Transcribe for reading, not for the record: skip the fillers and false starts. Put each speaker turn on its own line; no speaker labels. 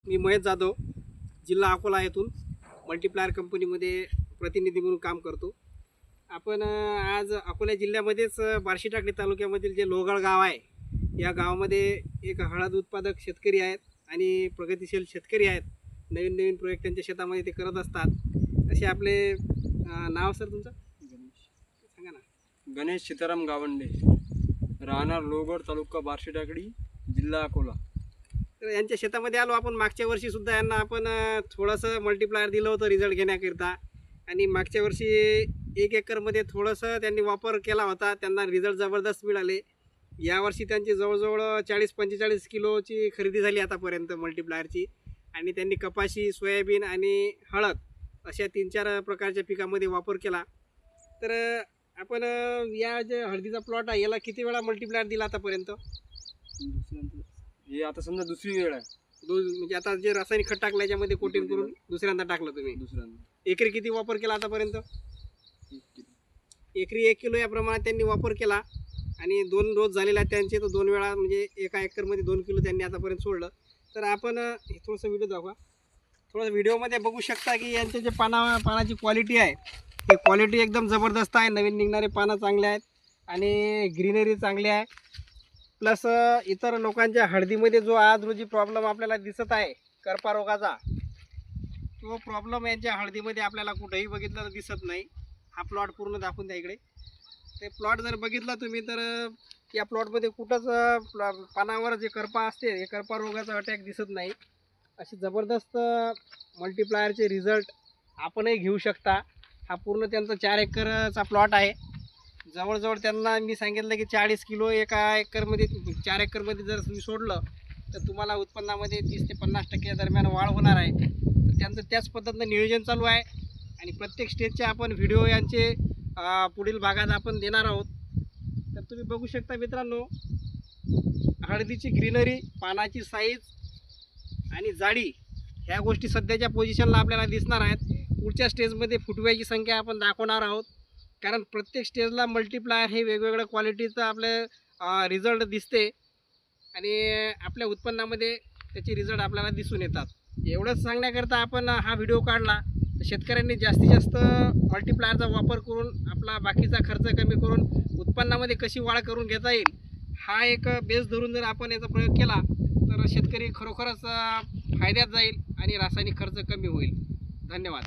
मी महेश जाधव, जिल्हा अकोला येथून मल्टीप्लायर कंपनीमध्ये प्रतिनिधी म्हणून काम करतो. आपण आज अकोला जिल्ह्यामध्येच बार्शी टाकळी तालुक्यामधील जे लोहगड गाव आहे, या गावामध्ये एक हळद उत्पादक शेतकरी आहेत आणि प्रगतिशील शेतकरी आहेत. नवीन नवीन प्रोजेक्ट त्यांच्या शेतामध्ये ते करत असतात. असे आपले नाव सर तुमचं सांगा ना.
गणेश सीताराम गावंडे, राहणार लोहगड, तालुका बार्शी टाकळी, जिल्हा अकोला.
तर यांच्या शेतामध्ये आलो आपण. मागच्या वर्षी सुद्धा यांना आपण थोडंसं मल्टीप्लायर दिलं होतं रिझल्ट घेण्याकरिता, आणि मागच्या वर्षी 1 एकरमध्ये थोडंसं त्यांनी वापर केला होता. त्यांना रिझल्ट जबरदस्त मिळाले. यावर्षी त्यांची जवळजवळ 40-45 किलोची खरेदी झाली आतापर्यंत मल्टीप्लायरची, आणि त्यांनी कपाशी, सोयाबीन आणि हळद अशा 3-4 प्रकारच्या पिकामध्ये वापर केला. तर आपण या जे हळदीचा प्लॉट आहे याला किती वेळा मल्टीप्लायर दिला आतापर्यंत?
हे आता समजा दुसरी वेळ आहे.
म्हणजे आता जे रासायनिक खत टाकलं याच्यामध्ये कोटिंग करून दुसऱ्यांदा टाकलं तुम्ही.
दुसऱ्यांदा
एकरी किती वापर केला आतापर्यंत? एकरी 1 किलो या प्रमाणात त्यांनी वापर केला, आणि 2 डोस झालेले आहेत त्यांचे. तर 2 वेळा म्हणजे 1 एकरमध्ये 2 किलो त्यांनी आतापर्यंत सोडलं. तर आपण हे थोडंसं व्हिडिओ दाखवा. थोडं व्हिडिओमध्ये बघू शकता की यांचे जे पानाची क्वालिटी आहे, ते क्वालिटी एकदम जबरदस्त आहे. नवीन निघणारे पानं चांगले आहेत आणि ग्रीनरी चांगली आहे. प्लस इतर लोकांच्या हळदीमध्ये जो आज रोजी प्रॉब्लेम आपल्याला दिसत आहे करपा रोगाचा, तो प्रॉब्लेम यांच्या हळदीमध्ये आपल्याला कुठेही बघितलं तर दिसत नाही. हा प्लॉट पूर्ण दाखवून द्या इकडे. ते प्लॉट जर बघितला तुम्ही तर या प्लॉटमध्ये कुठंच पानावर जे करपा असते, हे करपा रोगाचा अटॅक दिसत नाही. अशी जबरदस्त मल्टीप्लायरचे रिझल्ट आपणही घेऊ शकता. हा पूर्ण त्यांचा 4 एकरचा प्लॉट आहे. जवळजवळ त्यांना मी सांगितलं की 40 किलो एका एकरमध्ये, 4 एकरमध्ये जर तुम्ही सोडलं तर तुम्हाला उत्पन्नामध्ये 30 ते 50% दरम्यान वाढ होणार आहे. तर त्यांचं त्याच पद्धतीनं नियोजन चालू आहे, आणि प्रत्येक स्टेजचे आपण व्हिडिओ यांचे पुढील भागात आपण देणार आहोत. तर तुम्ही बघू शकता मित्रांनो, हळदीची ग्रीनरी, पानाची साईज आणि जाडी, ह्या गोष्टी सध्याच्या पोझिशनला आपल्याला दिसणार आहेत. पुढच्या स्टेजमध्ये फुटव्याची संख्या आपण दाखवणार आहोत, कारण प्रत्येक स्टेजला मल्टीप्लायर हे वेगवेगळ्या क्वालिटीचं आपले रिझल्ट दिसते, आणि आपल्या उत्पन्नामध्ये त्याचे रिझल्ट आपल्याला दिसून येतात. एवढंच सांगण्याकरता आपण हा व्हिडिओ काढला. तर शेतकऱ्यांनी जास्तीत जास्त मल्टीप्लायरचा वापर करून आपला बाकीचा खर्च कमी करून उत्पन्नामध्ये कशी वाढ करून घेता येईल, हा एक बेस धरून जर आपण याचा प्रयोग केला तर शेतकरी खरोखरच फायद्यात जाईल आणि रासायनिक खर्च कमी होईल. धन्यवाद.